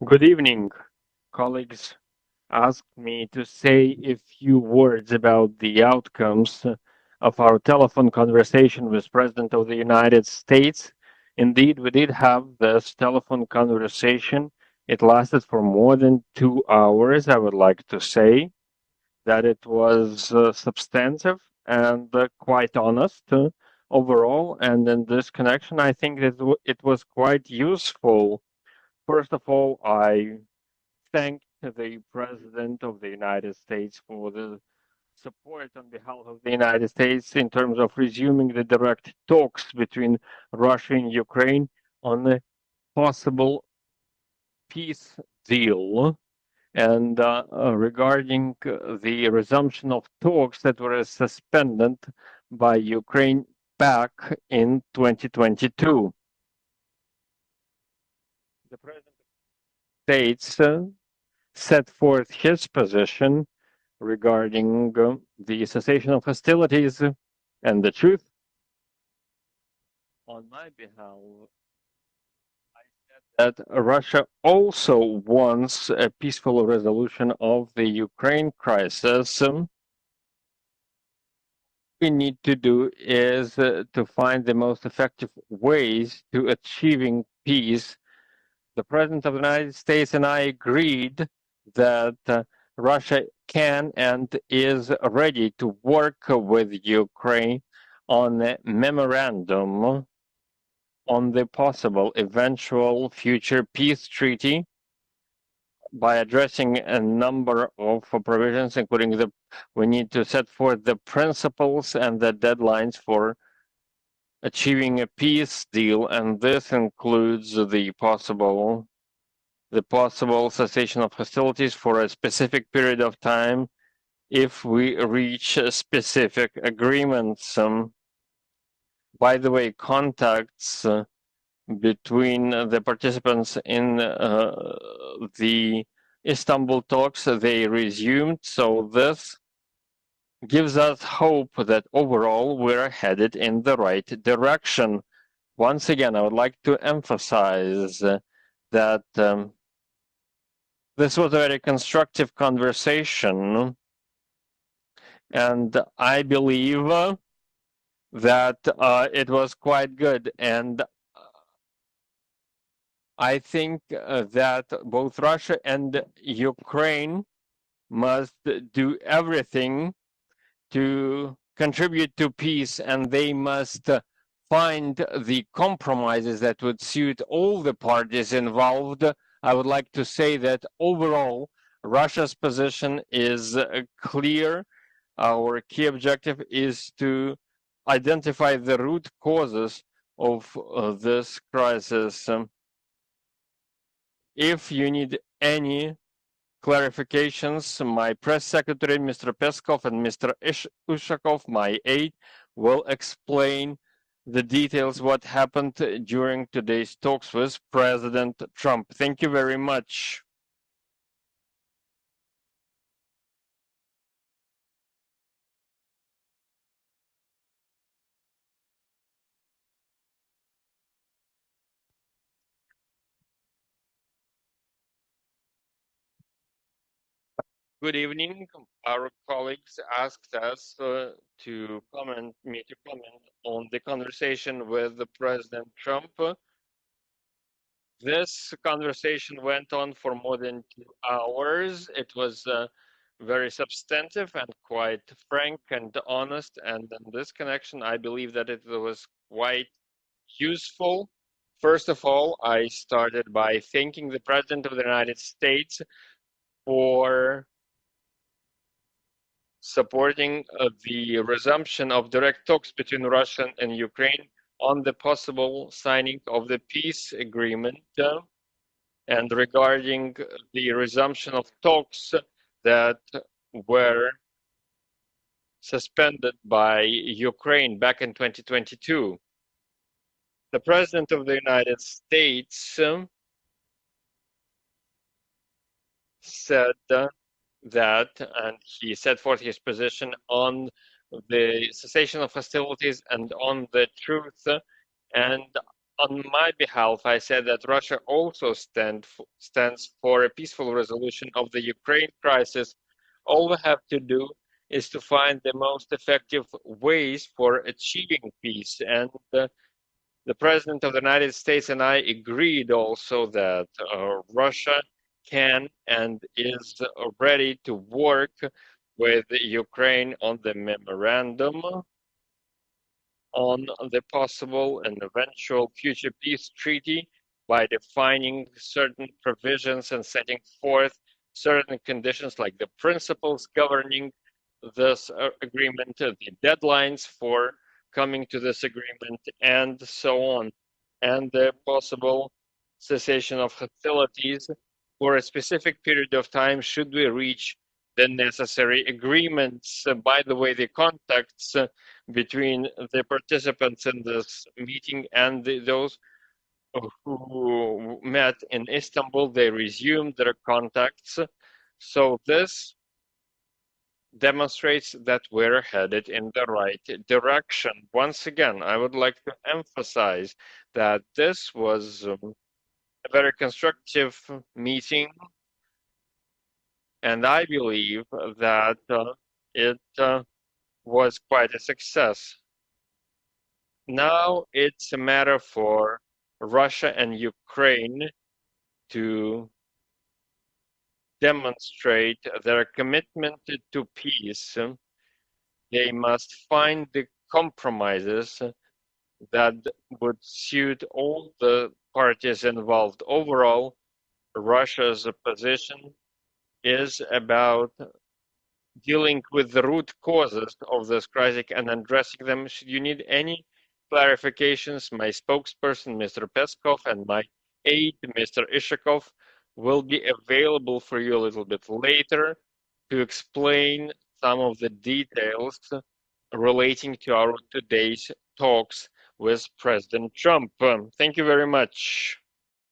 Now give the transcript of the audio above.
Good evening. Colleagues asked me to say a few words about the outcomes of our telephone conversation with President of the United States. Indeed, we did have this telephone conversation. It lasted for more than 2 hours. I would like to say that it was substantive and quite honest overall. And in this connection, I think that it was quite useful. First of all, I thank the President of the United States for the support on behalf of the United States in terms of resuming the direct talks between Russia and Ukraine on a possible peace deal. And regarding the resumption of talks that were suspended by Ukraine back in 2022. The President of the States set forth his position regarding the cessation of hostilities and the truth. On my behalf, I said that Russia also wants a peaceful resolution of the Ukraine crisis. We need to do is to find the most effective ways to achieving peace. The President of the United States and I agreed that Russia can and is ready to work with Ukraine on a memorandum on the possible eventual future peace treaty by addressing a number of provisions, including we need to set forth the principles and the deadlines for achieving a peace deal, and this includes the possible cessation of hostilities for a specific period of time if we reach specific agreements. By the way, contacts between the participants in the Istanbul talks, they resumed. So this gives us hope that overall we're headed in the right direction. Once again, I would like to emphasize that this was a very constructive conversation, and I believe that it was quite good. And I think that both Russia and Ukraine must do everything to contribute to peace, and they must find the compromises that would suit all the parties involved. I would like to say that overall, Russia's position is clear. Our key objective is to identify the root causes of this crisis. If you need any clarifications, my press secretary, Mr. Peskov, and Mr. Ushakov, my aide, will explain the details what happened during today's talks with President Trump. Thank you very much. Good evening. Our colleagues asked us to comment on the conversation with President Trump. This conversation went on for more than 2 hours. It was very substantive and quite frank and honest. And in this connection, I believe that it was quite useful. First of all, I started by thanking the President of the United States for supporting the resumption of direct talks between Russia and Ukraine on the possible signing of the peace agreement. And regarding the resumption of talks that were suspended by Ukraine back in 2022. The President of the United States said that, and he set forth his position on the cessation of hostilities and on the truth. And On my behalf, I said that Russia also stands for a peaceful resolution of the Ukraine crisis. All we have to do is to find the most effective ways for achieving peace. And the President of the United States and I agreed also that Russia can and is ready to work with Ukraine on the memorandum on the possible and eventual future peace treaty by defining certain provisions and setting forth certain conditions like the principles governing this agreement, the deadlines for coming to this agreement, and so on, and the possible cessation of hostilities for a specific period of time should we reach the necessary agreements. By the way, the contacts between the participants in this meeting and those who met in Istanbul, they resumed their contacts. So this demonstrates that we're headed in the right direction. Once again, I would like to emphasize that this was a very constructive meeting, and I believe that it was quite a success. Now it's a matter for Russia and Ukraine to demonstrate their commitment to peace. They must find the compromises that would suit all the parties involved. Overall, Russia's position is about dealing with the root causes of this crisis and addressing them. Should you need any clarifications, my spokesperson, Mr. Peskov, and my aide, Mr. Ishakov, will be available for you a little bit later to explain some of the details relating to our today's talks with President Trump. Thank you very much.